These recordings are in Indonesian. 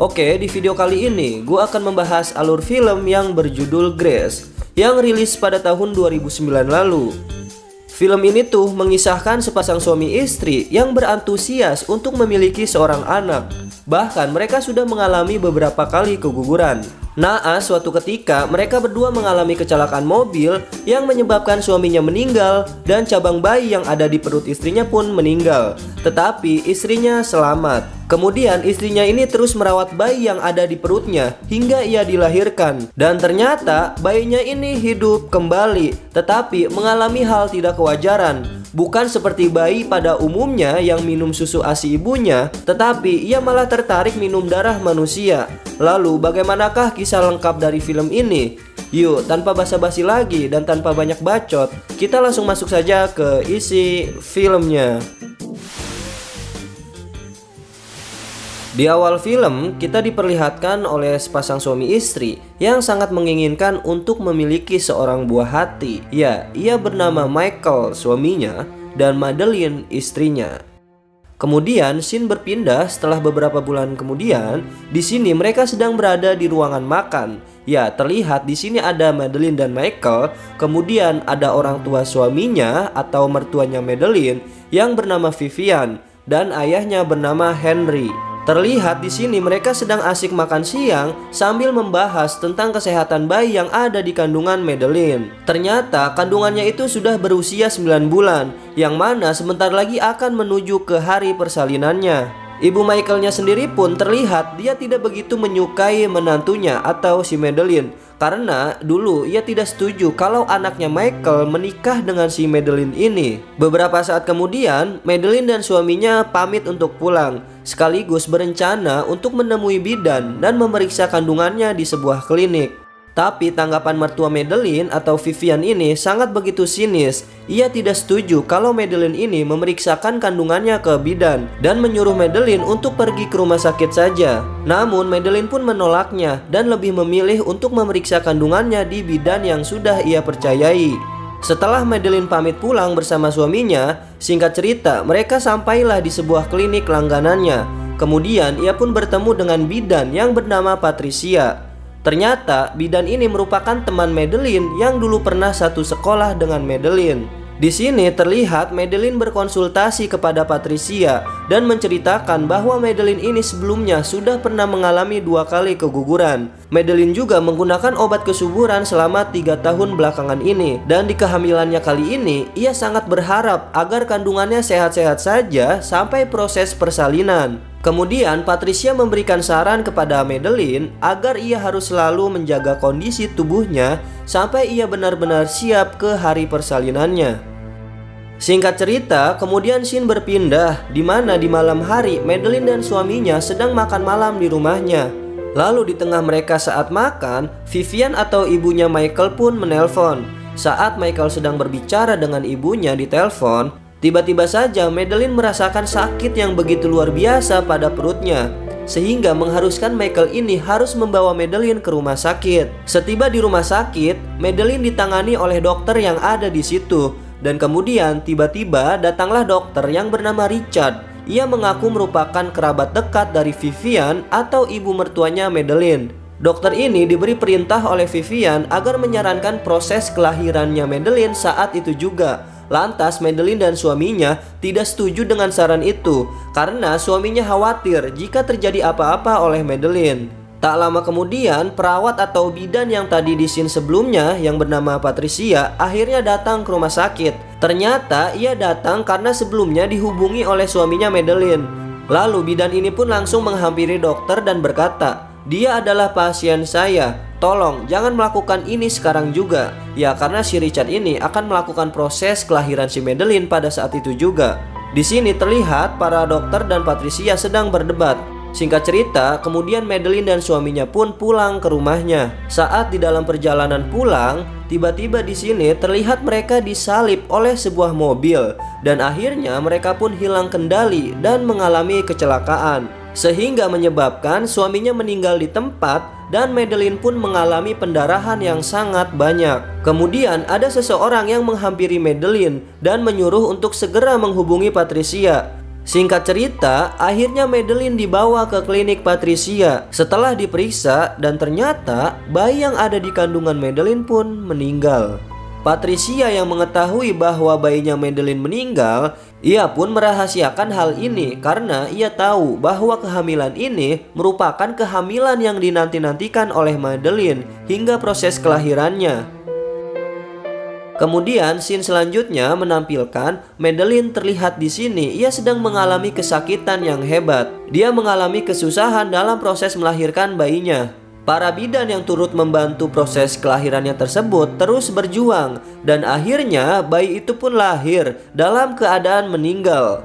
Oke, di video kali ini gue akan membahas alur film yang berjudul Grace yang rilis pada tahun 2009 lalu. Film ini tuh mengisahkan sepasang suami istri yang berantusias untuk memiliki seorang anak. Bahkan mereka sudah mengalami beberapa kali keguguran. Naas suatu ketika mereka berdua mengalami kecelakaan mobil yang menyebabkan suaminya meninggal dan cabang bayi yang ada di perut istrinya pun meninggal. Tetapi istrinya selamat. Kemudian istrinya ini terus merawat bayi yang ada di perutnya hingga ia dilahirkan. Dan ternyata bayinya ini hidup kembali, tetapi mengalami hal tidak kewajaran. Bukan seperti bayi pada umumnya yang minum susu ASI ibunya, tetapi ia malah tertarik minum darah manusia. Lalu bagaimanakah kisah lengkap dari film ini? Yuk, tanpa basa-basi lagi dan tanpa banyak bacot, kita langsung masuk saja ke isi filmnya. Di awal film, kita diperlihatkan oleh sepasang suami istri yang sangat menginginkan untuk memiliki seorang buah hati. Ya, ia bernama Michael, suaminya, dan Madeline, istrinya. Kemudian, scene berpindah setelah beberapa bulan kemudian. Di sini mereka sedang berada di ruangan makan. Ya, terlihat di sini ada Madeline dan Michael. Kemudian ada orang tua suaminya atau mertuanya Madeline yang bernama Vivian dan ayahnya bernama Henry. Terlihat di sini mereka sedang asik makan siang sambil membahas tentang kesehatan bayi yang ada di kandungan Madeline. Ternyata kandungannya itu sudah berusia 9 bulan, yang mana sebentar lagi akan menuju ke hari persalinannya. Ibu Michaelnya sendiri pun terlihat dia tidak begitu menyukai menantunya atau si Madeline, karena dulu ia tidak setuju kalau anaknya Michael menikah dengan si Madeline ini. Beberapa saat kemudian, Madeline dan suaminya pamit untuk pulang, sekaligus berencana untuk menemui bidan dan memeriksa kandungannya di sebuah klinik. Tapi tanggapan mertua Madeline atau Vivian ini sangat begitu sinis. Ia tidak setuju kalau Madeline ini memeriksakan kandungannya ke bidan dan menyuruh Madeline untuk pergi ke rumah sakit saja. Namun Madeline pun menolaknya dan lebih memilih untuk memeriksa kandungannya di bidan yang sudah ia percayai. Setelah Madeline pamit pulang bersama suaminya, singkat cerita mereka sampailah di sebuah klinik langganannya. Kemudian ia pun bertemu dengan bidan yang bernama Patricia. Ternyata bidan ini merupakan teman Madeline yang dulu pernah satu sekolah dengan Madeline. Di sini terlihat Madeline berkonsultasi kepada Patricia dan menceritakan bahwa Madeline ini sebelumnya sudah pernah mengalami 2 kali keguguran. Madeline juga menggunakan obat kesuburan selama 3 tahun belakangan ini, dan di kehamilannya kali ini ia sangat berharap agar kandungannya sehat-sehat saja sampai proses persalinan. Kemudian Patricia memberikan saran kepada Madeline agar ia harus selalu menjaga kondisi tubuhnya sampai ia benar-benar siap ke hari persalinannya. Singkat cerita, kemudian scene berpindah di mana di malam hari Madeline dan suaminya sedang makan malam di rumahnya. Lalu di tengah mereka saat makan, Vivian atau ibunya Michael pun menelpon. Saat Michael sedang berbicara dengan ibunya di telepon, tiba-tiba saja Madeline merasakan sakit yang begitu luar biasa pada perutnya, sehingga mengharuskan Michael ini harus membawa Madeline ke rumah sakit. Setiba di rumah sakit, Madeline ditangani oleh dokter yang ada di situ. Dan kemudian tiba-tiba datanglah dokter yang bernama Richard. Ia mengaku merupakan kerabat dekat dari Vivian atau ibu mertuanya Madeline. Dokter ini diberi perintah oleh Vivian agar menyarankan proses kelahirannya Madeline saat itu juga. Lantas Madeline dan suaminya tidak setuju dengan saran itu karena suaminya khawatir jika terjadi apa-apa oleh Madeline. Tak lama kemudian, perawat atau bidan yang tadi di scene sebelumnya yang bernama Patricia akhirnya datang ke rumah sakit. Ternyata ia datang karena sebelumnya dihubungi oleh suaminya Madeline. Lalu bidan ini pun langsung menghampiri dokter dan berkata, "Dia adalah pasien saya. Tolong jangan melakukan ini sekarang juga." Ya, karena si Richard ini akan melakukan proses kelahiran si Madeline pada saat itu juga. Di sini terlihat para dokter dan Patricia sedang berdebat. Singkat cerita, kemudian Madeline dan suaminya pun pulang ke rumahnya. Saat di dalam perjalanan pulang, tiba-tiba di sini terlihat mereka disalip oleh sebuah mobil dan akhirnya mereka pun hilang kendali dan mengalami kecelakaan, sehingga menyebabkan suaminya meninggal di tempat dan Madeline pun mengalami pendarahan yang sangat banyak. Kemudian ada seseorang yang menghampiri Madeline dan menyuruh untuk segera menghubungi Patricia. Singkat cerita, akhirnya Madeline dibawa ke klinik Patricia. Setelah diperiksa dan ternyata bayi yang ada di kandungan Madeline pun meninggal. Patricia yang mengetahui bahwa bayinya Madeline meninggal, ia pun merahasiakan hal ini karena ia tahu bahwa kehamilan ini merupakan kehamilan yang dinanti-nantikan oleh Madeline hingga proses kelahirannya. Kemudian scene selanjutnya menampilkan Madeline terlihat di sini ia sedang mengalami kesakitan yang hebat. Dia mengalami kesusahan dalam proses melahirkan bayinya. Para bidan yang turut membantu proses kelahirannya tersebut terus berjuang dan akhirnya bayi itu pun lahir dalam keadaan meninggal.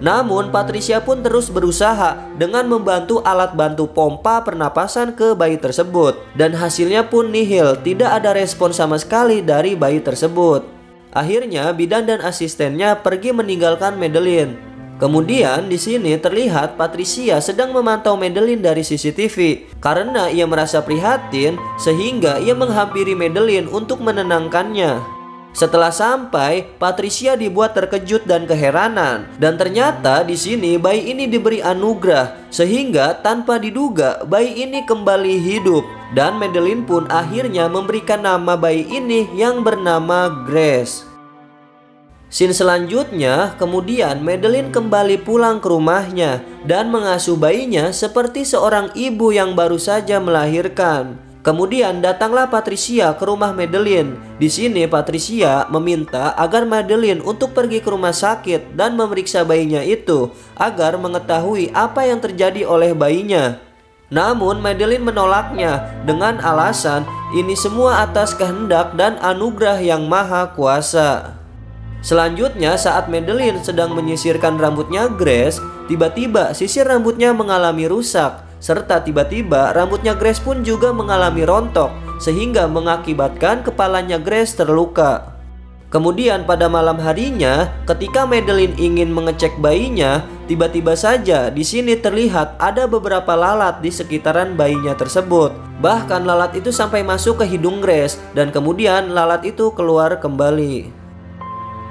Namun Patricia pun terus berusaha dengan membantu alat bantu pompa pernapasan ke bayi tersebut. Dan hasilnya pun nihil, tidak ada respon sama sekali dari bayi tersebut. Akhirnya bidan dan asistennya pergi meninggalkan Madeline. Kemudian di sini terlihat Patricia sedang memantau Madeline dari CCTV. Karena ia merasa prihatin sehingga ia menghampiri Madeline untuk menenangkannya. Setelah sampai, Patricia dibuat terkejut dan keheranan. Dan ternyata di sini bayi ini diberi anugerah sehingga tanpa diduga bayi ini kembali hidup. Dan Madeline pun akhirnya memberikan nama bayi ini yang bernama Grace. Scene selanjutnya, kemudian Madeline kembali pulang ke rumahnya dan mengasuh bayinya seperti seorang ibu yang baru saja melahirkan. Kemudian datanglah Patricia ke rumah Madeline. Di sini Patricia meminta agar Madeline untuk pergi ke rumah sakit dan memeriksa bayinya itu agar mengetahui apa yang terjadi oleh bayinya. Namun Madeline menolaknya dengan alasan ini semua atas kehendak dan anugerah yang maha kuasa. Selanjutnya saat Madeline sedang menyisirkan rambutnya Grace, tiba-tiba sisir rambutnya mengalami rusak. Serta tiba-tiba rambutnya Grace pun juga mengalami rontok sehingga mengakibatkan kepalanya Grace terluka. Kemudian pada malam harinya ketika Madeline ingin mengecek bayinya, tiba-tiba saja di sini terlihat ada beberapa lalat di sekitaran bayinya tersebut. Bahkan lalat itu sampai masuk ke hidung Grace dan kemudian lalat itu keluar kembali.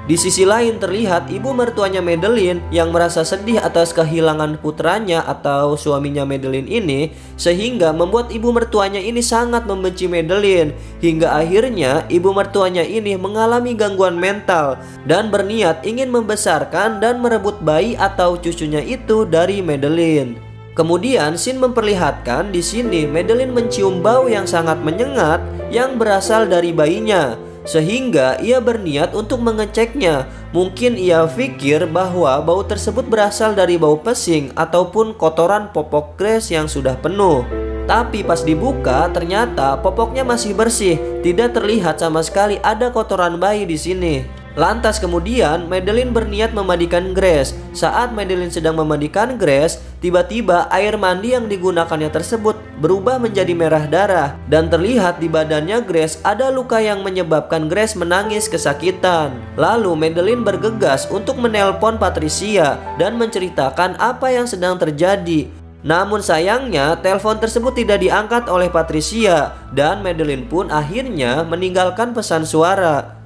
Di sisi lain terlihat ibu mertuanya Madeline yang merasa sedih atas kehilangan putranya atau suaminya Madeline ini, sehingga membuat ibu mertuanya ini sangat membenci Madeline. Hingga akhirnya ibu mertuanya ini mengalami gangguan mental dan berniat ingin membesarkan dan merebut bayi atau cucunya itu dari Madeline. Kemudian scene memperlihatkan di sini Madeline mencium bau yang sangat menyengat yang berasal dari bayinya. Sehingga ia berniat untuk mengeceknya. Mungkin ia pikir bahwa bau tersebut berasal dari bau pesing ataupun kotoran popok Grace yang sudah penuh. Tapi pas dibuka ternyata popoknya masih bersih, tidak terlihat sama sekali ada kotoran bayi di sini. Lantas kemudian Madeline berniat memandikan Grace. Saat Madeline sedang memandikan Grace, tiba-tiba air mandi yang digunakannya tersebut berubah menjadi merah darah. Dan terlihat di badannya Grace ada luka yang menyebabkan Grace menangis kesakitan. Lalu Madeline bergegas untuk menelpon Patricia dan menceritakan apa yang sedang terjadi. Namun sayangnya telepon tersebut tidak diangkat oleh Patricia dan Madeline pun akhirnya meninggalkan pesan suara.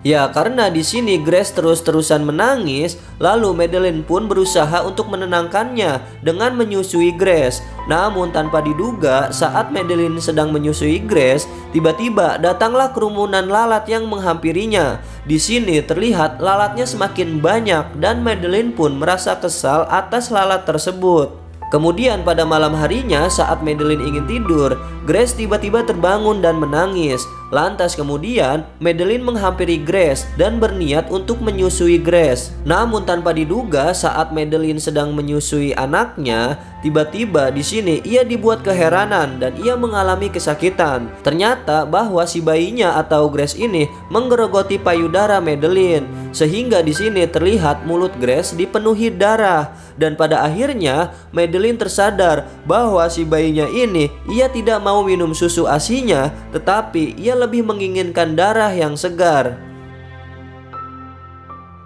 Ya, karena di sini Grace terus-terusan menangis, lalu Madeline pun berusaha untuk menenangkannya dengan menyusui Grace. Namun tanpa diduga, saat Madeline sedang menyusui Grace, tiba-tiba datanglah kerumunan lalat yang menghampirinya. Di sini terlihat lalatnya semakin banyak dan Madeline pun merasa kesal atas lalat tersebut. Kemudian pada malam harinya saat Madeline ingin tidur, Grace tiba-tiba terbangun dan menangis. Lantas kemudian Madeline menghampiri Grace dan berniat untuk menyusui Grace. Namun tanpa diduga saat Madeline sedang menyusui anaknya, tiba-tiba di sini ia dibuat keheranan dan ia mengalami kesakitan. Ternyata bahwa si bayinya atau Grace ini menggerogoti payudara Madeline, sehingga di sini terlihat mulut Grace dipenuhi darah. Dan pada akhirnya Madeline tersadar bahwa si bayinya ini ia tidak mau minum susu ASI-nya, tetapi ia lebih menginginkan darah yang segar.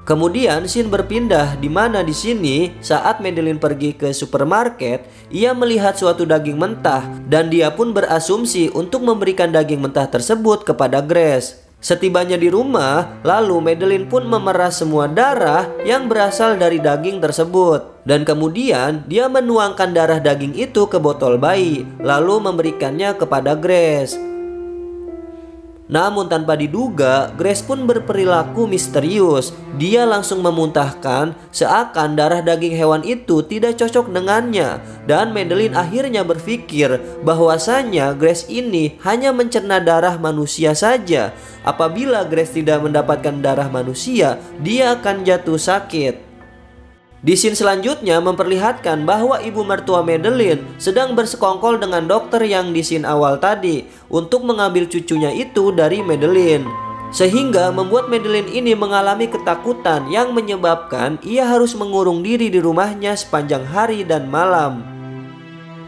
Kemudian scene berpindah di mana di sini saat Madeline pergi ke supermarket, ia melihat suatu daging mentah dan dia pun berasumsi untuk memberikan daging mentah tersebut kepada Grace. Setibanya di rumah, lalu Madeline pun memerah semua darah yang berasal dari daging tersebut. Dan kemudian dia menuangkan darah daging itu ke botol bayi, lalu memberikannya kepada Grace. Namun tanpa diduga, Grace pun berperilaku misterius. Dia langsung memuntahkan seakan darah daging hewan itu tidak cocok dengannya. Dan Madeline akhirnya berpikir bahwasanya Grace ini hanya mencerna darah manusia saja. Apabila Grace tidak mendapatkan darah manusia, dia akan jatuh sakit. Di scene selanjutnya memperlihatkan bahwa ibu mertua Madeline sedang bersekongkol dengan dokter yang di scene awal tadi untuk mengambil cucunya itu dari Madeline. Sehingga membuat Madeline ini mengalami ketakutan yang menyebabkan ia harus mengurung diri di rumahnya sepanjang hari dan malam.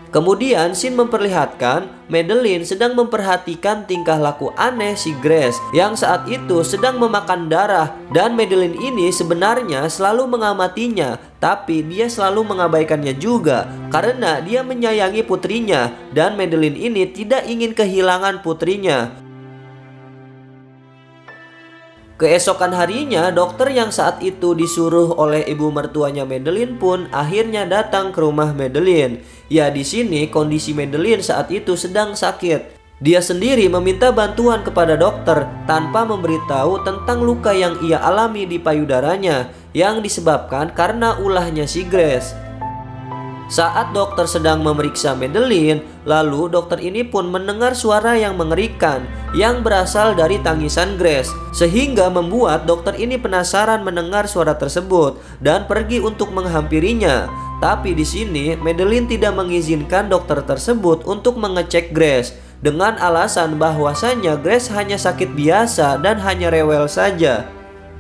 Kemudian scene memperlihatkan Madeline sedang memperhatikan tingkah laku aneh si Grace yang saat itu sedang memakan darah, dan Madeline ini sebenarnya selalu mengamatinya, tapi dia selalu mengabaikannya juga karena dia menyayangi putrinya dan Madeline ini tidak ingin kehilangan putrinya. Keesokan harinya, dokter yang saat itu disuruh oleh ibu mertuanya Madeline pun akhirnya datang ke rumah Madeline. Ya, di sini kondisi Madeline saat itu sedang sakit. Dia sendiri meminta bantuan kepada dokter tanpa memberitahu tentang luka yang ia alami di payudaranya yang disebabkan karena ulahnya si Grace. Saat dokter sedang memeriksa Madeline, lalu dokter ini pun mendengar suara yang mengerikan yang berasal dari tangisan Grace, sehingga membuat dokter ini penasaran mendengar suara tersebut dan pergi untuk menghampirinya. Tapi di sini Madeline tidak mengizinkan dokter tersebut untuk mengecek Grace dengan alasan bahwasanya Grace hanya sakit biasa dan hanya rewel saja.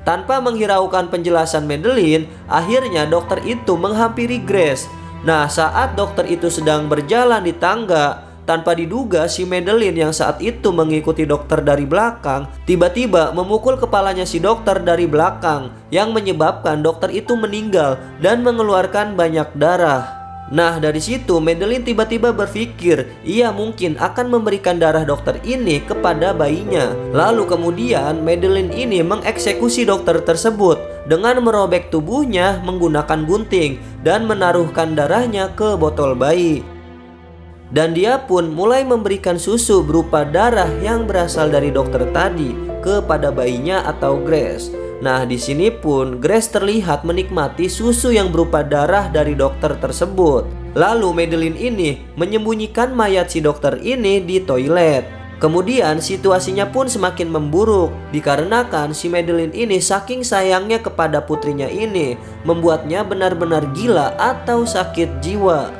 Tanpa menghiraukan penjelasan Madeline, akhirnya dokter itu menghampiri Grace. Nah, saat dokter itu sedang berjalan di tangga, tanpa diduga si Madeline yang saat itu mengikuti dokter dari belakang tiba-tiba memukul kepalanya si dokter dari belakang yang menyebabkan dokter itu meninggal dan mengeluarkan banyak darah. Nah, dari situ Madeline tiba-tiba berpikir ia mungkin akan memberikan darah dokter ini kepada bayinya. Lalu kemudian Madeline ini mengeksekusi dokter tersebut dengan merobek tubuhnya menggunakan gunting dan menaruhkan darahnya ke botol bayi. Dan dia pun mulai memberikan susu berupa darah yang berasal dari dokter tadi kepada bayinya atau Grace. Nah, di sini pun Grace terlihat menikmati susu yang berupa darah dari dokter tersebut. Lalu Madeline ini menyembunyikan mayat si dokter ini di toilet. Kemudian situasinya pun semakin memburuk dikarenakan si Madeline ini saking sayangnya kepada putrinya ini membuatnya benar-benar gila atau sakit jiwa.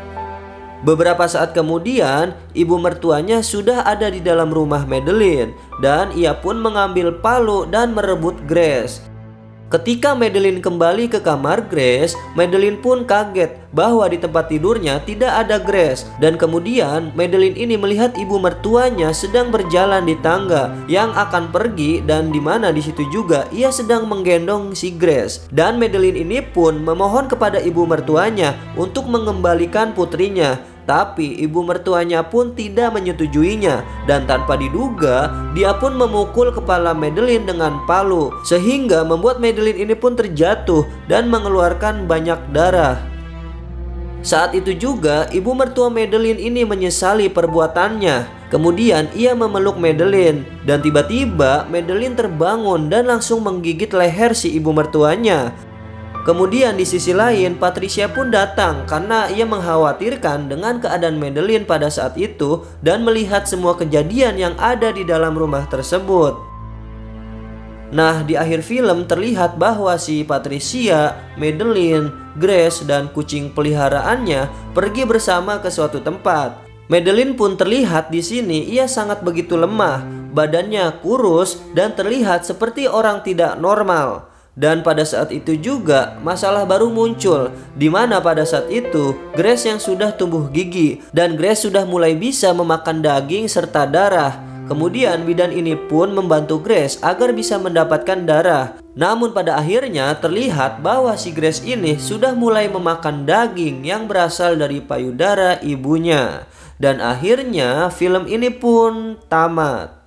Beberapa saat kemudian, ibu mertuanya sudah ada di dalam rumah Madeline dan ia pun mengambil palu dan merebut Grace. Ketika Madeline kembali ke kamar Grace, Madeline pun kaget bahwa di tempat tidurnya tidak ada Grace. Dan kemudian Madeline ini melihat ibu mertuanya sedang berjalan di tangga yang akan pergi, dan di mana di situ juga ia sedang menggendong si Grace. Dan Madeline ini pun memohon kepada ibu mertuanya untuk mengembalikan putrinya. Tapi ibu mertuanya pun tidak menyetujuinya, dan tanpa diduga dia pun memukul kepala Madeline dengan palu sehingga membuat Madeline ini pun terjatuh dan mengeluarkan banyak darah. Saat itu juga ibu mertua Madeline ini menyesali perbuatannya. Kemudian ia memeluk Madeline dan tiba-tiba Madeline terbangun dan langsung menggigit leher si ibu mertuanya. Kemudian di sisi lain Patricia pun datang karena ia mengkhawatirkan dengan keadaan Madeline pada saat itu dan melihat semua kejadian yang ada di dalam rumah tersebut. Nah, di akhir film terlihat bahwa si Patricia, Madeline, Grace, dan kucing peliharaannya pergi bersama ke suatu tempat. Madeline pun terlihat di sini ia sangat begitu lemah, badannya kurus dan terlihat seperti orang tidak normal. Dan pada saat itu juga masalah baru muncul, di mana pada saat itu Grace yang sudah tumbuh gigi dan Grace sudah mulai bisa memakan daging serta darah. Kemudian bidan ini pun membantu Grace agar bisa mendapatkan darah. Namun pada akhirnya terlihat bahwa si Grace ini sudah mulai memakan daging yang berasal dari payudara ibunya. Dan akhirnya film ini pun tamat.